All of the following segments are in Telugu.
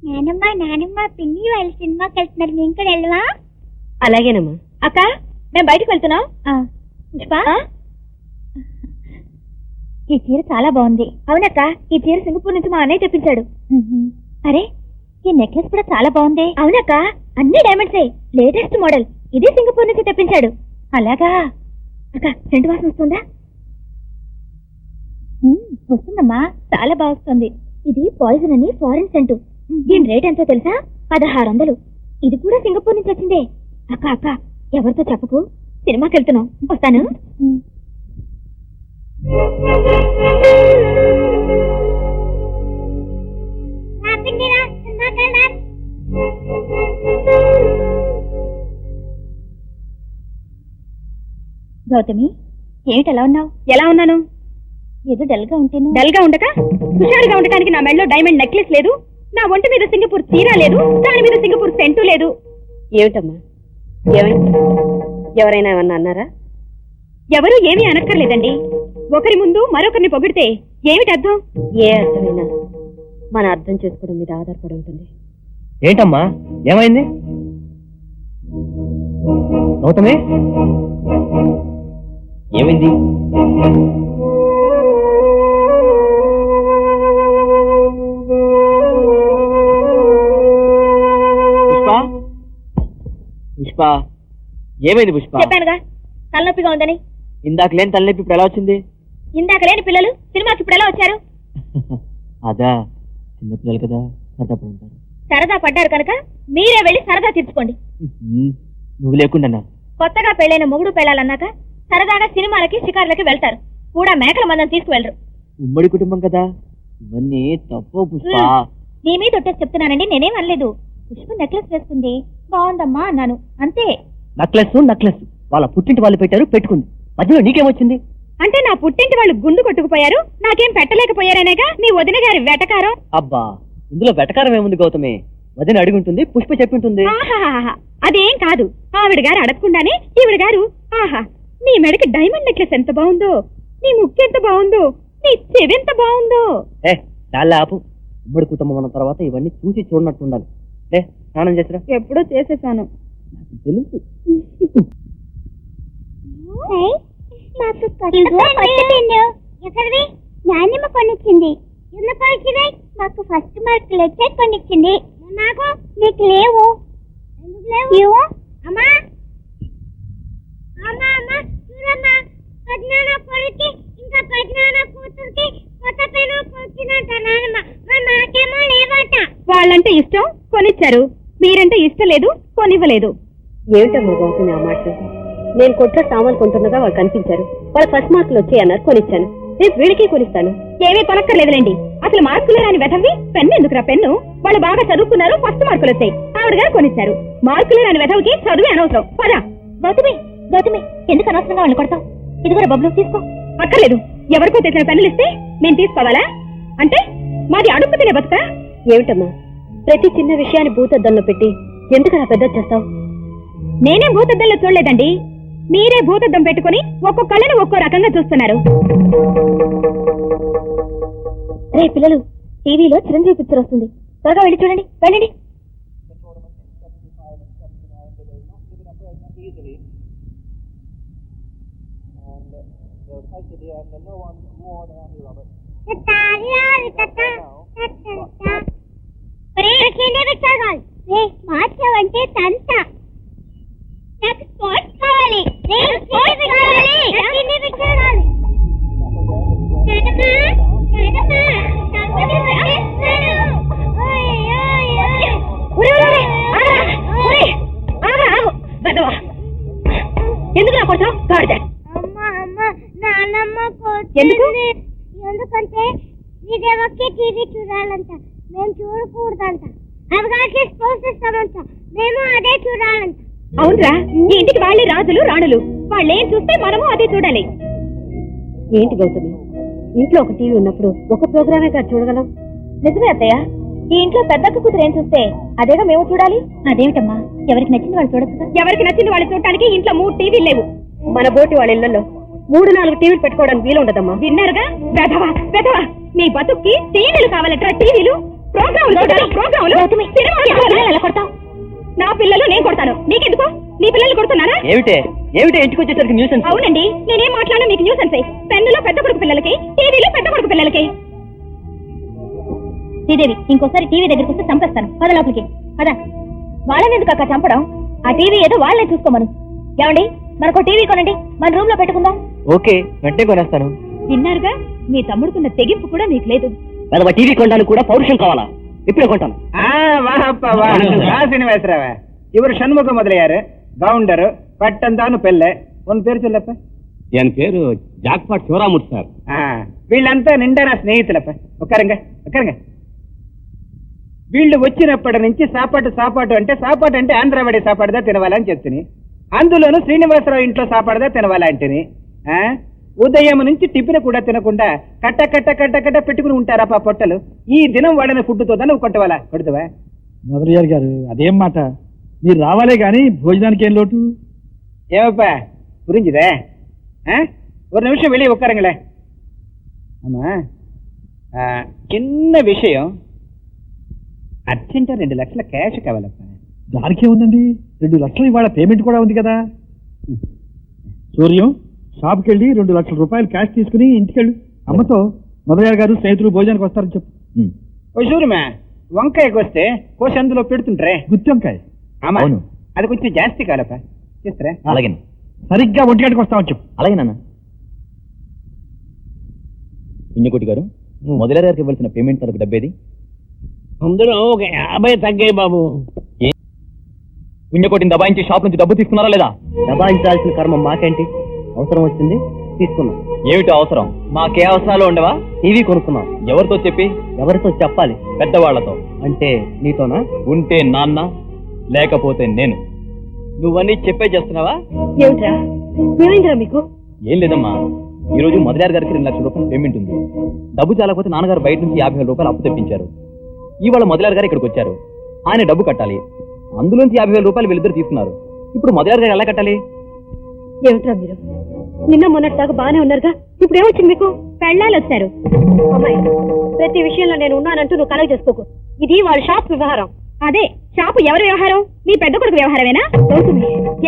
నానమ్మ నానమ్మ పిన్ని వాళ్ళు సినిమాకి వెళ్తున్నారు, మేము కూడా వెళ్ళవా? అలాగేనమ్మా. అక్క మేము బయటకు వెళ్తున్నాం. పుష్ప ఈ చీర చాలా బాగుంది. అవునక్క, ఈ చీర సింగపూర్ నుంచి మా అన్నయ్య తెప్పించాడు. అరే ఈ నెక్లెస్ కూడా చాలా బాగుంది. అవునక్క, అన్ని డైమండ్సే, లేటెస్ట్ మోడల్. ఇది సింగపూర్ నుంచి తెప్పించాడు. అలాగా అక్క, సెంటు వాసన వస్తుందా? వస్తుందమ్మా, చాలా బాగా వస్తుంది. ఇది పాయిజన్ అని ఫారిన్ సెంటు. దీని రేట్ ఎంతో తెలుసా? 1600. ఇది కూడా సింగపూర్ నుంచి వచ్చిందే. అక్క అక్క, ఎవరితో చెప్పకు, సినిమాకి వెళ్తున్నాం. వస్తాను. గౌతమి, ఏమిటి ఎలా ఉన్నావు? ఎలా ఉన్నాను? ఏదో డల్ గా ఉంటేను. డల్ గా ఉండక హుషారుగా ఉండటానికి నా మెడలో డైమండ్ నెక్లెస్ లేదు, నా ఒంటి మీద సింగపూర్ చీర లేదు, దాని మీద సింగపూర్ సెంటు లేదు. ఏమిటమ్మా, ఎవరైనా ఏమన్నా అన్నారా? ఎవరు ఏమీ అనక్కర్లేదండి. ఒకరి ముందు మరొకరిని పొగిడితే ఏమిటి అర్థం? ఏ అర్థమైనా మన అర్థం చేసుకోవడం మీద ఆధారపడి ఉంటుంది. ఏంటమ్మా, ఏమైంది? గౌతమి, ఏమైంది? పుష్ప, పుష్ప, ఏమైంది పుష్ప? చెప్పానుగా తలనొప్పిగా ఉందని. ఇందాక లేని తలనొప్పి ఇప్పుడు ఎలా వచ్చింది? ఇందాక లేని పిల్లలు సినిమాకి ఇప్పుడు ఎలా వచ్చారు? అదా, చిన్నపిల్లలు కదా, సరదా పడుతుంటారు. సరదా పడ్డారు కనుక మీరే వెళ్ళి సరదా తీర్చుకోండి. నువ్వు లేకుండా కొత్తగా పెళ్ళైన మొగుడు పెళ్ళాలన్నాక సరదాగా సినిమాలకి షికార్లకి వెళ్తారు, కూడా మేకల మందని తీసుకువెళ్ళరు. ఉమ్మడి కుటుంబం కదా, ఇవన్నీ తప్పు పుష్ప. నీ మీద ఒట్టేసి చెప్తున్నానండి, నేనేం అనలేదు. పుష్ప నెక్లెస్ వేసుకుంది, బాగుందమ్మా అన్నాను, అంతే. నక్లెస్ నక్లెస్ వాళ్ళ పుట్టింటి వాళ్ళు పెట్టారు, పెట్టుకుంది. మధ్యలో నీకేమొచ్చింది? అంటే నా పుట్టింటి వాళ్ళు గుండు కొట్టుకుపోయారు, నాకేం పెట్టలేకపోయారనేగా నీ వదిన గారి వెటకారం. అబ్బా, ఇందులో వెటకారం ఏముంది గౌతమి? వదిన అడుగుంటుంది, పుష్ప చెప్పింటుంది. అదేం కాదు, ఆవిడ గారు అడగకుండానే ఈవిడ గారు, ఆహా నీ మెడకి డైమండ్ నెక్లెస్ ఎంత బాగుందో, నీ ముక్కు ఎంత బాగుందో, నీ చెవి ఎంత బాగుందో. చాలా ఆపు. ఉమ్మడి కుటుంబం అన్న తర్వాత ఇవన్నీ చూసి చూడనట్టు ఉండాలి. స్నానం చేసిరా. ఎప్పుడూ చేసేసాను. తెలుసు. నాన్నమ్మ కొనిచ్చింది. ఎందుకు వచ్చింది? మాకు ఫస్ట్ మార్కులు వచ్చే కొనిచ్చింది. నాకు నీకు లేవు. ఎందుకు లేవు? అమ్మా అమ్మా అమ్మా చూడమ్మా, పద్నాన్న కొడుకి ఇంకా పద్నాన్న కూతురికి కొత్త పెను కొచ్చినట్ట నాన్నమ్మ. నాకేమో లేవట. వాళ్ళంటే ఇష్టం కొనిచ్చారు, మీరంటే ఇష్టం లేదు కొనివ్వలేదు. ఏమిటమ్మా బాగుంది ఆ మాట? నేను కొట్ల సామాన్లు కొంటున్నగా వాళ్ళు కనిపించారు, వాళ్ళ ఫస్ట్ మార్కులు వచ్చాయన్నారు, కొనిచ్చాను. రేపు వీడికి కొనిస్తాను. ఏమీ కొనక్కర్లేదులేండి. అసలు మార్కులు రాని వెధవి పెన్ను ఎందుకురా? పెన్ను వాళ్ళు బాగా చదువుకున్నారు, ఫస్ట్ మార్కులు వచ్చాయి, ఆవిడ గారు కొనిచ్చారు. మార్కులు రాని వెధవికి చదువు అనవసరం. పదా గౌతమి, గౌతమి ఎందుకు అనవసరంగా వాళ్ళు కొడతావు? ఇదిగో బబ్లు తీసుకో. అక్కర్లేదు, ఎవరికో తెచ్చిన పెన్నులు ఇస్తే నేను తీసుకోవాలా? అంటే మాది అడుపు తినే బతుక? ఏమిటమ్మా ప్రతి చిన్న విషయాన్ని భూతద్దంలో పెట్టి ఎందుకు నా పెద్ద చేస్తావు? నేనే భూతద్దంలో చూడలేదండి, మీరే భూతద్దం పెట్టుకుని ఒక్కొక్కళ్ళని ఒక్కో రకంగా చూస్తున్నారు. రే పిల్లలు, టీవీలో చిరంజీవి పిక్చర్ వస్తుంది, త్వరగా వెళ్ళి చూడండి, వెళ్ళండి. మార్చావంటే తంత. నాకు స్పోర్ట్స్ కావాలి. ఎందుకు నా కొడతావు? ఎందుకంటే నీదేమొక్కే టీవీ చూడాలంట, మేము చూడకూడదంట. అవగాహన స్పోర్ట్స్ ఇస్తామంట, మేము అదే చూడాలంట. అవునరా, ఈ ఇంటికి వాళ్ళే రాజులు రాణులు, వాళ్ళేం చూస్తే మనము అదే చూడాలి. ఏంటి గౌతమి, ఇంట్లో ఒక టీవీ ఉన్నప్పుడు ఒక ప్రోగ్రామే కాదు చూడగలం. నిజమే అత్తయ్య, ఈ ఇంట్లో పెద్దక్క కూతురు ఏం చూస్తే అదేగా మేము చూడాలి. అదేమిటమ్మా, ఎవరికి నచ్చింది వాళ్ళు చూడొచ్చు. ఎవరికి నచ్చింది వాళ్ళు చూడటానికి ఇంట్లో 3 టీవీలు లేవు. మన బోటి వాళ్ళ ఇళ్లలో 3-4 టీవీలు పెట్టుకోవడానికి వీలు ఉండదమ్మా. విన్నారుగా, వెధవా వెధవా, మీ బతుక్కి టీవీలు కావాలట్రా, టీవీలు. నా పిల్లలు నేను కొడతాను, నీకెందుకు? నీ పిల్లలు కొడుతున్నారా? ఏమిటే ఇంటికి వచ్చేసరికి న్యూసెన్స్. అవునండి, నేనేం మాట్లాడినా మీకు న్యూసెన్స్. పెన్నులో పెద్ద కొడుకు పిల్లలకి, టీవీలో పెద్ద కొడుకు పిల్లలకి. శ్రీదేవి, ఇంకోసారి టీవీ దగ్గరికి వస్తే చంపేస్తాను. పద లోపలికి పద. వాళ్ళని ఎందుకు అక్క చంపడం? ఆ టీవీ ఏదో వాళ్ళే చూసుకోమను. ఏమండి, మనకు టీవీ కొనండి, మన రూమ్ లో పెట్టుకుందాం. ఓకే, వెంటనే కొనేస్తాను. విన్నారుగా, మీ తమ్ముడుకున్న తెగింపు కూడా మీకు లేదు. టీవీ కొనడానికి కూడా పౌరుషం కావాలా? ఇప్పుడే కొంటాను. ಶ್ರೀನಿವಾಸರಾವ ಇವರು ಷಣ್ಮುಖ ಮೊದಲಯ್ಯಾರು, ಗೌಂಡರು, ಪಟ್ಟಂತಾನು ಪೆಲ್ಲೆ. ಒಂದು పేరు చెల్లప్ప. ఎన్ పేరు జాక్పాట్ శివరాముడు సార్. వీళ్ళంతా నిండా నా స్నేహితులప్ప. ఒక్కరంగా వీళ్ళు వచ్చినప్పటి నుంచి సాపాటు అంటే ఆంధ్రవాడి సాపాడుదా తినవాలని చెప్తుని, అందులోనూ శ్రీనివాసరావు ఇంట్లో సాపాడుదా తినవాలంటిని. ఉదయం నుంచి టిఫిన్ కూడా తినకుండా కట్ట పెట్టుకుని ఉంటారప్ప పొట్టలు. ఈ దినం వాడిన ఫుడ్తో నువ్వు కొడతావా? మొదలయ్యారు గారు, అదేం మాట, మీరు రావాలే గాని భోజనానికి ఏం లోటు? ఏమప్పా పురింజిదే? ஒரு நிமிஷம் வெளியே உட்காருங்களே. ஆமா, చిన్న విషయం, అర్జెంట్ 2 లక్షల క్యాష్ కావాలప్ప. దానికే ఉందండి, 2 లక్షలు ఇవాళ పేమెంట్ కూడా ఉంది కదా. సూర్యం, షాప్కి వెళ్ళి 2 లక్షల రూపాయలు క్యాష్ తీసుకుని ఇంటికెళ్ళు. అమ్మతో మొదలయ్యారు గారు స్నేహితులు భోజనానికి వస్తారని చెప్పు. ఓ సూర్యమా, వంకాయకి వస్తే కోసి అందులో పెడుతుంటారే, గుత్తి వంకాయ. ఆమా, అది కొంచెం జాస్తి కావాలప్ప, చేస్తారా? అలాగే, సరిగ్గా 1 గంటకు వస్తామని చెప్పు. అలాగే నాన్న. ఇంజకోటి గారు, మొదలయ్యారు గారికి ఇవ్వాల్సిన పేమెంట్ తరకు డబ్బేది? అందులో ఒక 50 తగ్గాయి బాబు. పుణ్యకోటిని దబాయించి షాప్ నుంచి డబ్బు తీసుకున్నారా లేదా? దబాయించాల్సిన కర్మ మాకేంటి? అవసరం వచ్చింది, తీసుకున్నాం. ఏమిటో అవసరం? మాకే అవసరాలు ఉండవా? టీవీ కొనుక్కున్నాం. ఎవరితో చెప్పి? ఎవరితో చెప్పాలి? పెద్దవాళ్లతో. అంటే నీతోనా? ఉంటే నాన్న, లేకపోతే నేను. నువ్వన్నీ చెప్పే చేస్తున్నావా? ఏమిట్రా, ఏమైందిరా మీకు? ఏం లేదమ్మా, ఈ రోజు మొదలయ్యారు గారికి 2 లక్షల రూపాయలు పేమెంట్ ఉంది. డబ్బు చాలకపోతే నాన్నగారు బయట నుంచి 50,000 రూపాయలు అప్పు తెప్పించారు. ఇవాళ మొదలయ్యారు గారు ఇక్కడికి వచ్చారు, ఆయన డబ్బు కట్టాలి. అందులోంచి 50,000 రూపాయలు వీళ్ళిద్దరు తీసుకున్నారు. ఇప్పుడు మొదలయ్యారు గారు ఎలా కట్టాలి? ఏమిట్రా మీరు, నిన్న మొన్నటిదాకా బాగానే ఉన్నారుగా, ఇప్పుడు ఏమొచ్చింది మీకు? పెళ్ళాలు వచ్చారు. అమ్మాయి, ప్రతి విషయంలో నేను ఉన్నానంటూ నువ్వు కలగ చేసుకోకు. ఇది వాళ్ళ షాప్ వ్యవహారం. అదే షాపు ఎవరి వ్యవహారం? మీ పెద్ద కొడుకు వ్యవహారమేనా?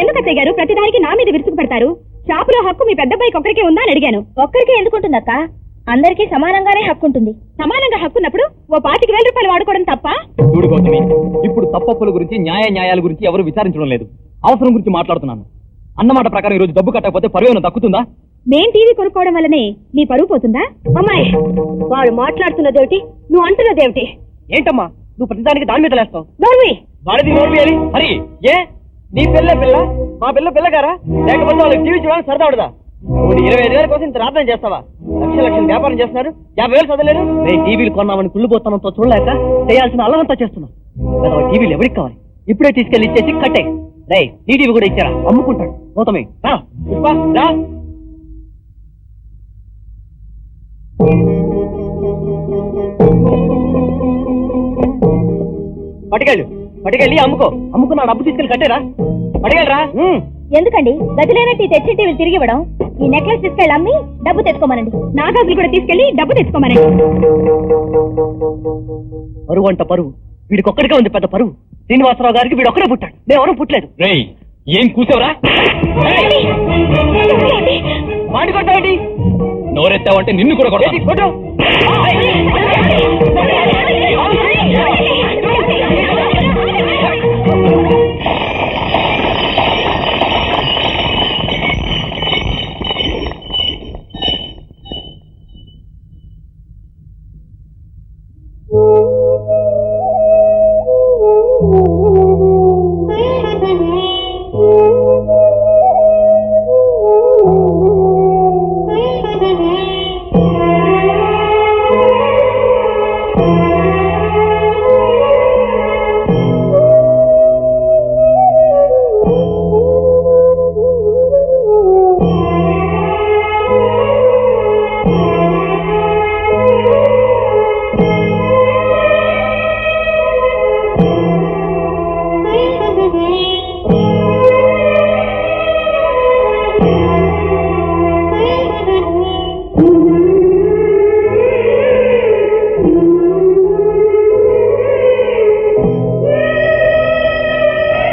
ఎందుకు అత్తయ్య గారు ప్రతిదానికి నా మీద విరుచుకు పెడతారు? షాపులో హక్కు మీ పెద్దబ్బాయికి ఒక్కరికే ఉందా అని అడిగాను. ఒక్కరికే ఎందుకుంటుందక్క? అందరికీ సమానంగానే హక్కు ఉంటుంది. సమానంగా హక్కున్నప్పుడు ఓ 25,000 రూపాయలు వాడుకోవడం తప్ప? చూడు గౌతమి, ఇప్పుడు తప్పప్పుల గురించి న్యాయాల గురించి ఎవరు విచారించడం లేదు. అవసరం గురించి మాట్లాడుతున్నాను. అన్నమాట ప్రకారం ఈ రోజు డబ్బు కట్టకపోతే పరువేను దక్కుతుందా? మేం టీవీ కొనుక్కోవడం వల్లనే నీ పరువు పోతుందా? అమ్మాయి, వాడు మాట్లాడుతున్నదేమిటి, నువ్వు అంటున్నదేమిటి? ఏంటమ్మా నువ్వు ప్రతిదానికి దాని మీద లేస్తావు? నోర్వి, హరి, ఏ నీ పిల్ల మా పిల్ల గారా? లేకపోతే వాళ్ళకి టీవీ చూడాలని సరదా ఉండదా? 25,000 కోసం ఇంత రాత్రం చేస్తావా? లక్షల వ్యాపారం చేస్తున్నారు, 50,000 చదవలేరు. నేను టీవీలు కొన్నామని కుళ్ళుపోతానంతో చూడలేక చేయాల్సిన అల్లమంతా చేస్తున్నా. టీవీలు ఎవరికి కావాలి? ఇప్పుడే తీసుకెళ్లి ఇచ్చేసి కట్టే. రే, నీ టీవీ కూడా ఇచ్చారా? అమ్ముకుంటాడు. గౌతమి రా, పుష్ప రా. పట్టుకెళ్ళి అమ్ముకున్న డబ్బు తీసుకెళ్ళి కట్టేరా. పట్టుకెళ్ళరా. ఎందుకండి గదిలేనట్టు తెచ్చి టీవీ తిరిగి ఇవ్వడం? ఈ నెక్లెస్ తీసుకెళ్ళి అమ్మి డబ్బు తెచ్చుకోమనండి. నా గాజులు కూడా తీసుకెళ్లి డబ్బు తెచ్చుకోమనండి. పరువు అంట పరువు, వీడికొక్కడికే ఉంది పెద్ద పరువు. శ్రీనివాసరావు గారికి వీడొక్కడే పుట్టాడు, నేను ఎవరూ పుట్టలేదు. ఏం కూసావురా? మాట్లాడతావండి? నోరెత్తావంటే నిన్ను కూడా కొట్టు.